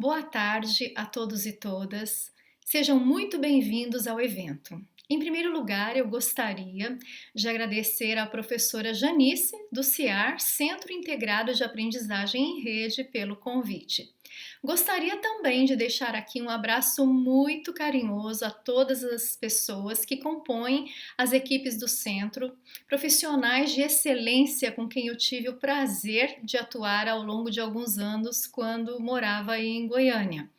Boa tarde a todos e todas. Sejam muito bem-vindos ao evento. Em primeiro lugar, eu gostaria de agradecer à professora Janice, do CIAR, Centro Integrado de Aprendizagem em Rede, pelo convite. Gostaria também de deixar aqui um abraço muito carinhoso a todas as pessoas que compõem as equipes do centro, profissionais de excelência com quem eu tive o prazer de atuar ao longo de alguns anos quando morava em Goiânia.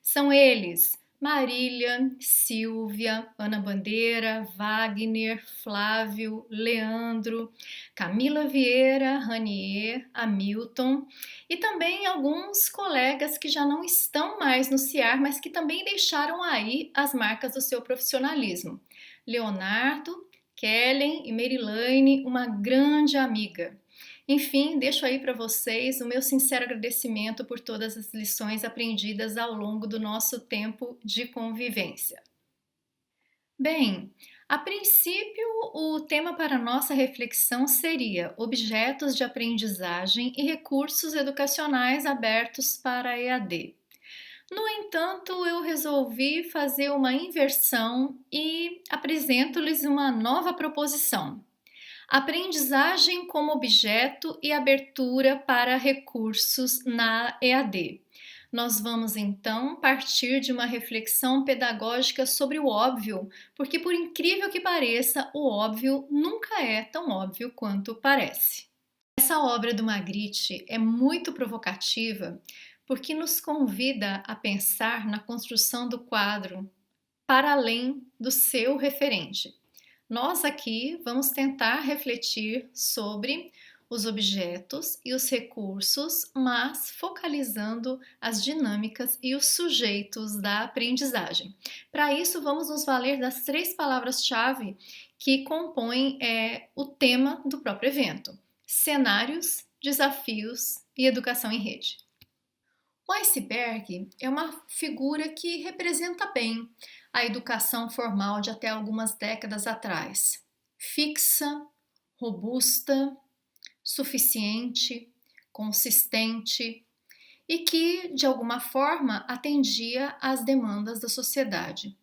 São eles Marília, Silvia, Ana Bandeira, Wagner, Flávio, Leandro, Camila Vieira, Ranier, Hamilton e também alguns colegas que já não estão mais no CIAR, mas que também deixaram aí as marcas do seu profissionalismo. Leonardo, Kellen e Merilane, uma grande amiga. Enfim, deixo aí para vocês o meu sincero agradecimento por todas as lições aprendidas ao longo do nosso tempo de convivência. Bem, a princípio, o tema para nossa reflexão seria objetos de aprendizagem e recursos educacionais abertos para a EAD. No entanto, eu resolvi fazer uma inversão e apresento-lhes uma nova proposição. Aprendizagem como objeto e abertura para recursos na EAD. Nós vamos então partir de uma reflexão pedagógica sobre o óbvio, porque por incrível que pareça, o óbvio nunca é tão óbvio quanto parece. Essa obra do Magritte é muito provocativa porque nos convida a pensar na construção do quadro para além do seu referente. Nós aqui vamos tentar refletir sobre os objetos e os recursos, mas focalizando as dinâmicas e os sujeitos da aprendizagem. Para isso, vamos nos valer das 3 palavras-chave que compõem o tema do próprio evento: cenários, desafios e educação em rede. O iceberg é uma figura que representa bem a educação formal de até algumas décadas atrás. Fixa, robusta, suficiente, consistente e que, de alguma forma, atendia às demandas da sociedade.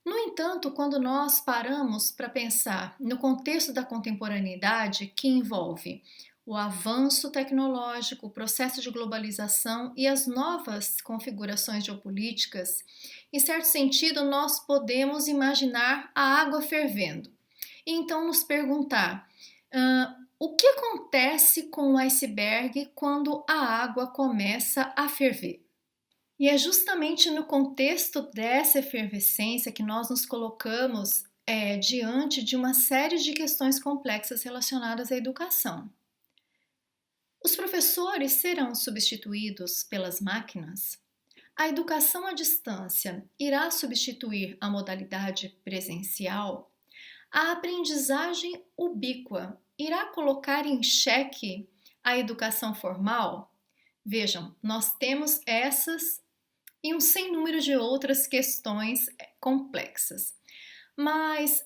No entanto, quando nós paramos para pensar no contexto da contemporaneidade, que envolve o avanço tecnológico, o processo de globalização e as novas configurações geopolíticas, em certo sentido, nós podemos imaginar a água fervendo. E então nos perguntar, o que acontece com o iceberg quando a água começa a ferver? E é justamente no contexto dessa efervescência que nós nos colocamos diante de uma série de questões complexas relacionadas à educação. Os professores serão substituídos pelas máquinas? A educação à distância irá substituir a modalidade presencial? A aprendizagem ubíqua irá colocar em xeque a educação formal? Vejam, nós temos essas e um sem número de outras questões complexas. Mas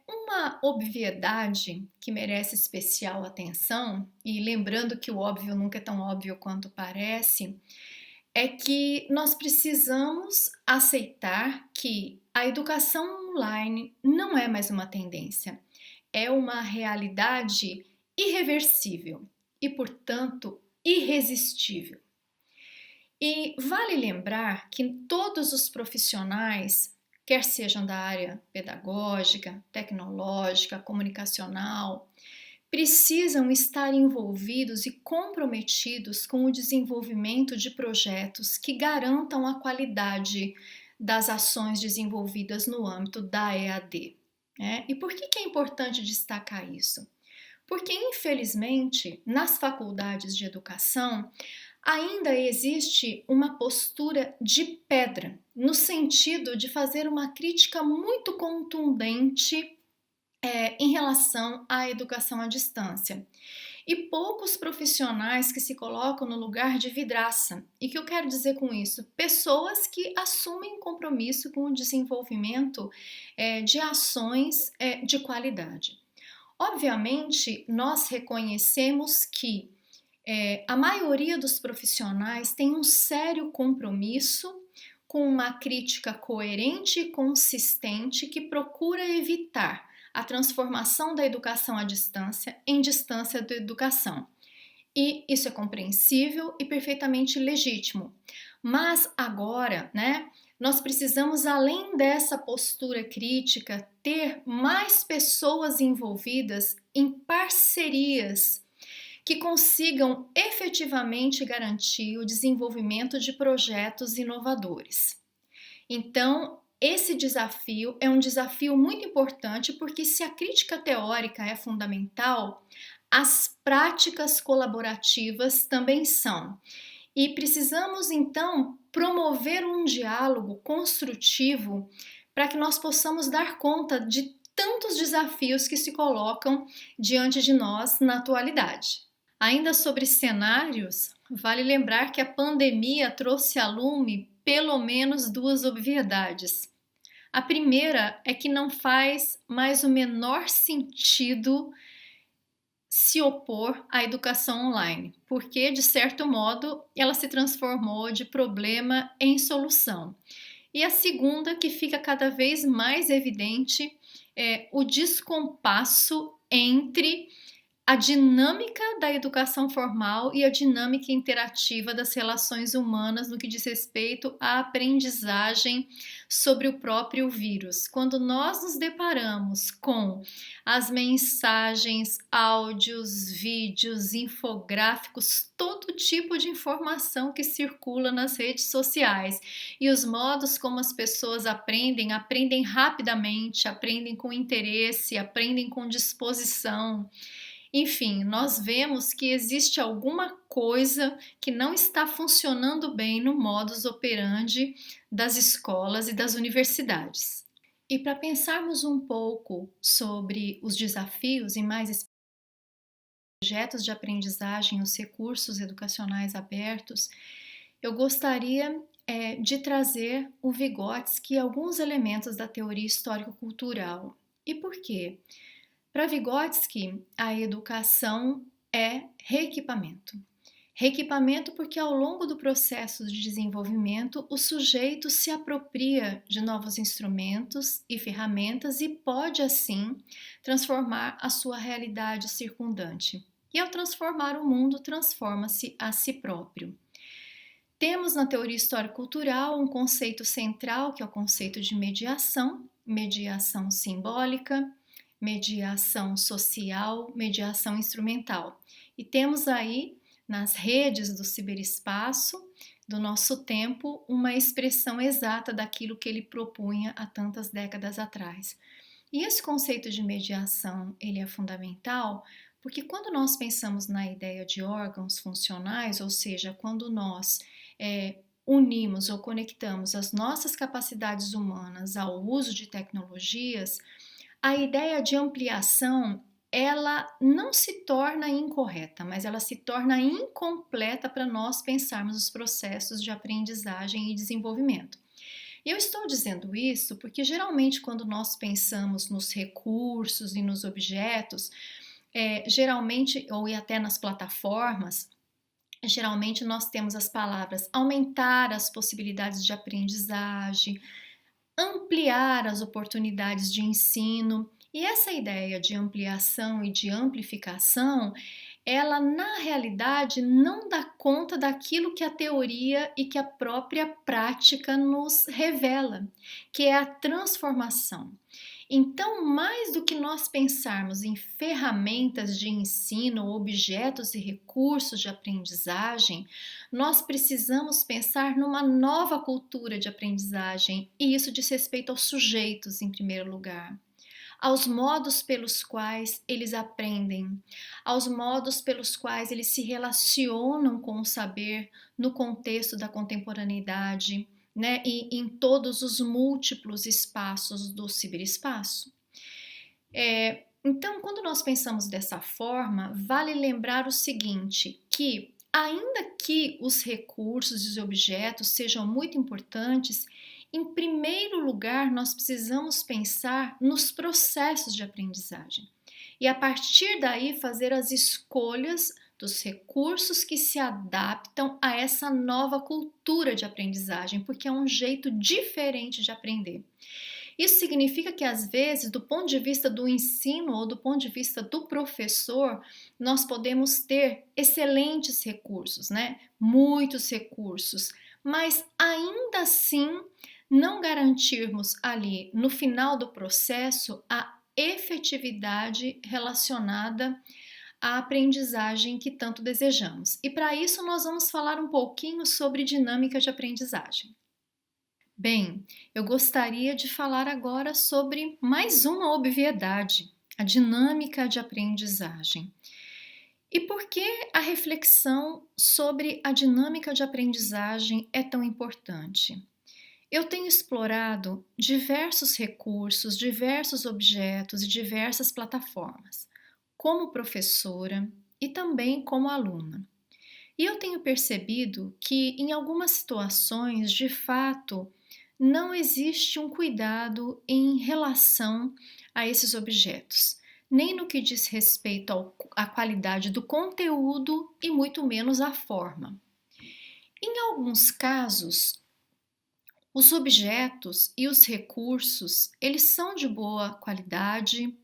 uma obviedade que merece especial atenção, e lembrando que o óbvio nunca é tão óbvio quanto parece, é que nós precisamos aceitar que a educação online não é mais uma tendência, é uma realidade irreversível e, portanto, irresistível. E vale lembrar que todos os profissionais, quer sejam da área pedagógica, tecnológica, comunicacional, precisam estar envolvidos e comprometidos com o desenvolvimento de projetos que garantam a qualidade das ações desenvolvidas no âmbito da EAD. E por que é importante destacar isso? Porque, infelizmente, nas faculdades de educação, ainda existe uma postura de pedra, no sentido de fazer uma crítica muito contundente em relação à educação à distância. E poucos profissionais que se colocam no lugar de vidraça. E o que eu quero dizer com isso? Pessoas que assumem compromisso com o desenvolvimento de ações de qualidade. Obviamente, nós reconhecemos que A maioria dos profissionais tem um sério compromisso com uma crítica coerente e consistente que procura evitar a transformação da educação à distância em distância da educação. E isso é compreensível e perfeitamente legítimo. Mas agora, né, nós precisamos, além dessa postura crítica, ter mais pessoas envolvidas em parcerias que consigam efetivamente garantir o desenvolvimento de projetos inovadores. Então, esse desafio é um desafio muito importante porque, se a crítica teórica é fundamental, as práticas colaborativas também são. E precisamos então promover um diálogo construtivo para que nós possamos dar conta de tantos desafios que se colocam diante de nós na atualidade. Ainda sobre cenários, vale lembrar que a pandemia trouxe a lume pelo menos duas obviedades. A primeira é que não faz mais o menor sentido se opor à educação online, porque, de certo modo, ela se transformou de problema em solução. E a segunda, que fica cada vez mais evidente, é o descompasso entre a dinâmica da educação formal e a dinâmica interativa das relações humanas no que diz respeito à aprendizagem sobre o próprio vírus. Quando nós nos deparamos com as mensagens, áudios, vídeos, infográficos, todo tipo de informação que circula nas redes sociais e os modos como as pessoas aprendem rapidamente, aprendem com interesse, aprendem com disposição. Enfim, nós vemos que existe alguma coisa que não está funcionando bem no modus operandi das escolas e das universidades. E para pensarmos um pouco sobre os desafios e mais projetos de aprendizagem, os recursos educacionais abertos, eu gostaria de trazer o Vygotsky e alguns elementos da teoria histórico-cultural. E por quê? Para Vygotsky, a educação é reequipamento. Reequipamento porque ao longo do processo de desenvolvimento, o sujeito se apropria de novos instrumentos e ferramentas e pode, assim, transformar a sua realidade circundante. E ao transformar o mundo, transforma-se a si próprio. Temos na teoria histórico-cultural um conceito central, que é o conceito de mediação, mediação simbólica, mediação social, mediação instrumental. E temos aí, nas redes do ciberespaço do nosso tempo, uma expressão exata daquilo que ele propunha há tantas décadas atrás. E esse conceito de mediação, ele é fundamental porque quando nós pensamos na ideia de órgãos funcionais, ou seja, quando nós unimos ou conectamos as nossas capacidades humanas ao uso de tecnologias, a ideia de ampliação, ela não se torna incorreta, mas ela se torna incompleta para nós pensarmos os processos de aprendizagem e desenvolvimento. E eu estou dizendo isso porque geralmente quando nós pensamos nos recursos e nos objetos, geralmente, ou até nas plataformas, geralmente nós temos as palavras aumentar as possibilidades de aprendizagem, ampliar as oportunidades de ensino. E essa ideia de ampliação e de amplificação, ela na realidade não dá conta daquilo que a teoria e que a própria prática nos revela, que é a transformação. Então, mais do que nós pensarmos em ferramentas de ensino, objetos e recursos de aprendizagem, nós precisamos pensar numa nova cultura de aprendizagem, e isso diz respeito aos sujeitos, em primeiro lugar, aos modos pelos quais eles aprendem, aos modos pelos quais eles se relacionam com o saber no contexto da contemporaneidade, né, e em todos os múltiplos espaços do ciberespaço. Então, quando nós pensamos dessa forma, vale lembrar o seguinte, que ainda que os recursos e os objetos sejam muito importantes, em primeiro lugar, nós precisamos pensar nos processos de aprendizagem e, a partir daí, fazer as escolhas dos recursos que se adaptam a essa nova cultura de aprendizagem, porque é um jeito diferente de aprender. Isso significa que, às vezes, do ponto de vista do ensino ou do ponto de vista do professor, nós podemos ter excelentes recursos, né? Muitos recursos, mas ainda assim não garantirmos ali no final do processo a efetividade relacionada à aprendizagem que tanto desejamos. E para isso nós vamos falar um pouquinho sobre dinâmica de aprendizagem. Bem, eu gostaria de falar agora sobre mais uma obviedade, a dinâmica de aprendizagem. E por que a reflexão sobre a dinâmica de aprendizagem é tão importante? Eu tenho explorado diversos recursos, diversos objetos e diversas plataformas, como professora e também como aluna. E eu tenho percebido que, em algumas situações, de fato, não existe um cuidado em relação a esses objetos, nem no que diz respeito à qualidade do conteúdo e muito menos à forma. Em alguns casos, os objetos e os recursos, eles são de boa qualidade,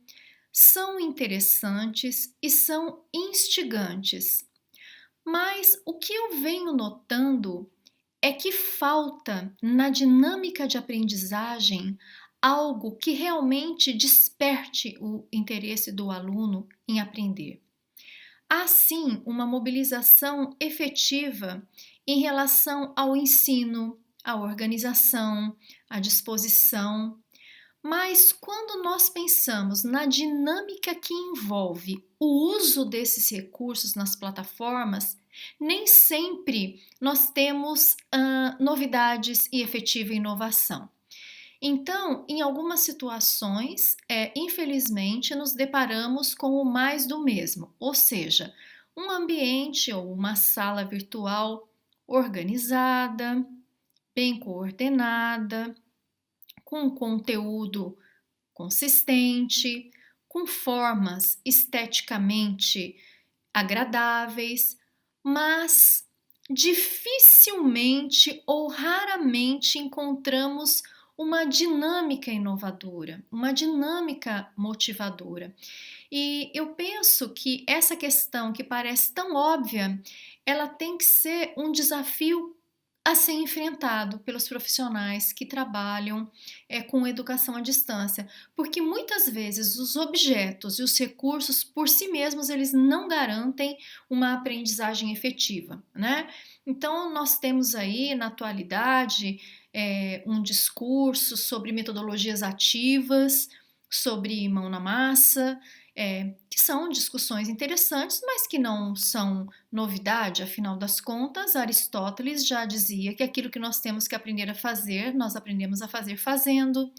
são interessantes e são instigantes. Mas o que eu venho notando é que falta na dinâmica de aprendizagem algo que realmente desperte o interesse do aluno em aprender. Há sim uma mobilização efetiva em relação ao ensino, à organização, à disposição, mas quando nós pensamos na dinâmica que envolve o uso desses recursos nas plataformas, nem sempre nós temos novidades e efetiva inovação. Então, em algumas situações, infelizmente, nos deparamos com o mais do mesmo, ou seja, um ambiente ou uma sala virtual organizada, bem coordenada, com conteúdo consistente, com formas esteticamente agradáveis, mas dificilmente ou raramente encontramos uma dinâmica inovadora, uma dinâmica motivadora. E eu penso que essa questão que parece tão óbvia, ela tem que ser um desafio a ser enfrentado pelos profissionais que trabalham com educação à distância, porque muitas vezes os objetos e os recursos por si mesmos eles não garantem uma aprendizagem efetiva, né? Então nós temos aí na atualidade um discurso sobre metodologias ativas, sobre mão na massa, que são discussões interessantes, mas que não são novidade, afinal das contas, Aristóteles já dizia que aquilo que nós temos que aprender a fazer, nós aprendemos a fazer fazendo.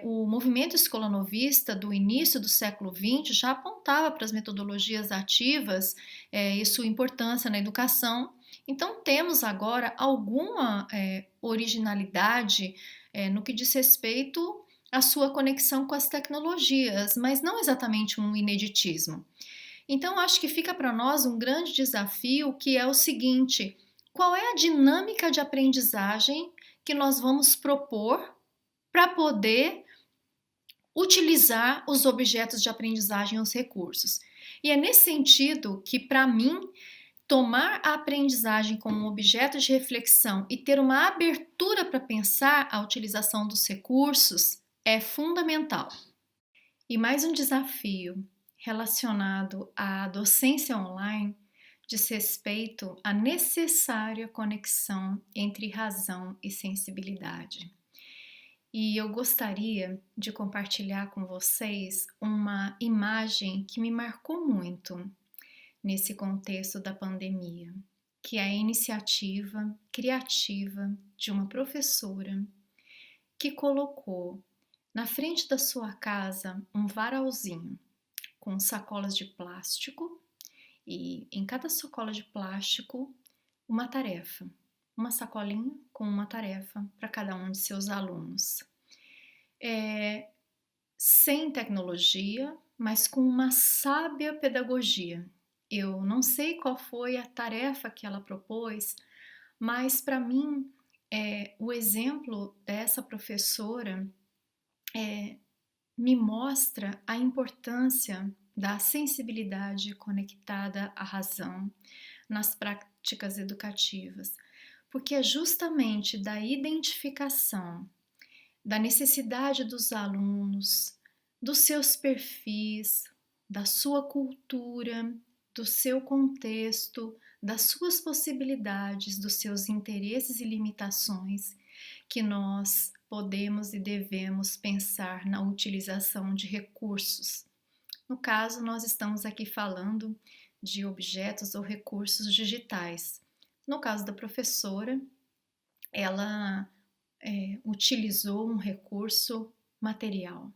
O movimento escolanovista do início do século XX já apontava para as metodologias ativas e sua importância na educação. Então, temos agora alguma originalidade no que diz respeito a sua conexão com as tecnologias, mas não exatamente um ineditismo. Então, acho que fica para nós um grande desafio que é o seguinte: qual é a dinâmica de aprendizagem que nós vamos propor para poder utilizar os objetos de aprendizagem e os recursos? E é nesse sentido que, para mim, tomar a aprendizagem como um objeto de reflexão e ter uma abertura para pensar a utilização dos recursos é fundamental. E mais um desafio relacionado à docência online diz respeito à necessária conexão entre razão e sensibilidade. E eu gostaria de compartilhar com vocês uma imagem que me marcou muito nesse contexto da pandemia, que é a iniciativa criativa de uma professora que colocou na frente da sua casa um varalzinho com sacolas de plástico e em cada sacola de plástico uma tarefa, uma sacolinha com uma tarefa para cada um de seus alunos. Sem tecnologia, mas com uma sábia pedagogia. Eu não sei qual foi a tarefa que ela propôs, mas para mim, o exemplo dessa professora me mostra a importância da sensibilidade conectada à razão nas práticas educativas, porque é justamente da identificação da necessidade dos alunos, dos seus perfis, da sua cultura, do seu contexto, das suas possibilidades, dos seus interesses e limitações, que nós podemos e devemos pensar na utilização de recursos. No caso, nós estamos aqui falando de objetos ou recursos digitais. No caso da professora, ela utilizou um recurso material.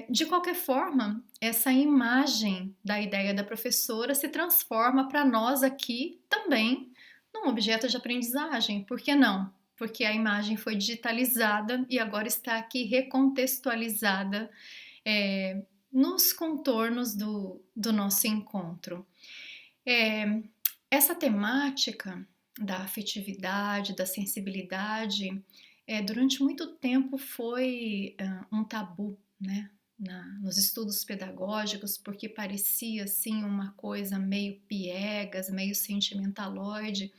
De qualquer forma, essa imagem da ideia da professora se transforma para nós aqui também num objeto de aprendizagem. Por que não? Porque a imagem foi digitalizada e agora está aqui recontextualizada nos contornos do nosso encontro. Essa temática da afetividade, da sensibilidade, durante muito tempo foi um tabu, né? Nos estudos pedagógicos, porque parecia assim uma coisa meio piegas, meio sentimentaloide,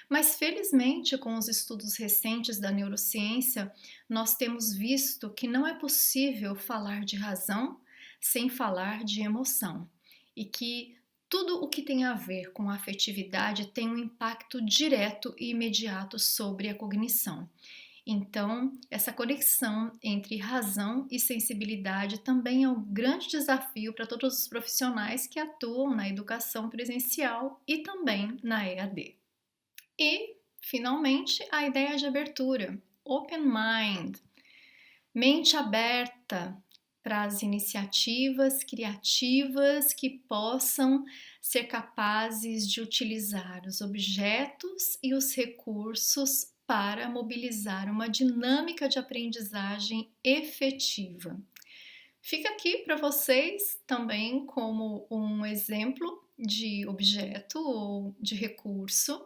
mas felizmente com os estudos recentes da neurociência, nós temos visto que não é possível falar de razão sem falar de emoção e que tudo o que tem a ver com a afetividade tem um impacto direto e imediato sobre a cognição. Então, essa conexão entre razão e sensibilidade também é um grande desafio para todos os profissionais que atuam na educação presencial e também na EAD. E, finalmente, a ideia de abertura, open mind, mente aberta para as iniciativas criativas que possam ser capazes de utilizar os objetos e os recursos para mobilizar uma dinâmica de aprendizagem efetiva. Fica aqui para vocês também como um exemplo de objeto ou de recurso,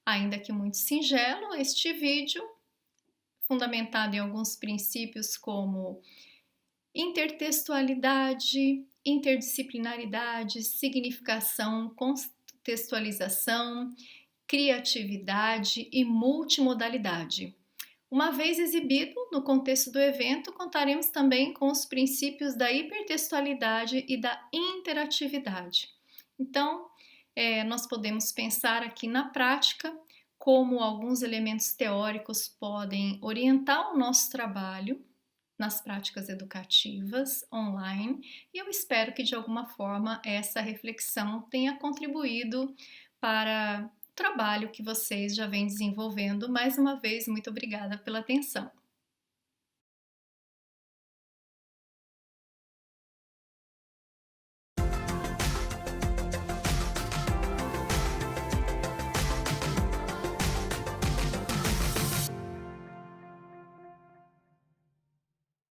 ainda que muito singelo, este vídeo, fundamentado em alguns princípios como intertextualidade, interdisciplinaridade, significação, contextualização, criatividade e multimodalidade. Uma vez exibido no contexto do evento, contaremos também com os princípios da hipertextualidade e da interatividade. Então, nós podemos pensar aqui na prática como alguns elementos teóricos podem orientar o nosso trabalho nas práticas educativas online, e eu espero que de alguma forma essa reflexão tenha contribuído para o trabalho que vocês já vêm desenvolvendo. Mais uma vez, muito obrigada pela atenção.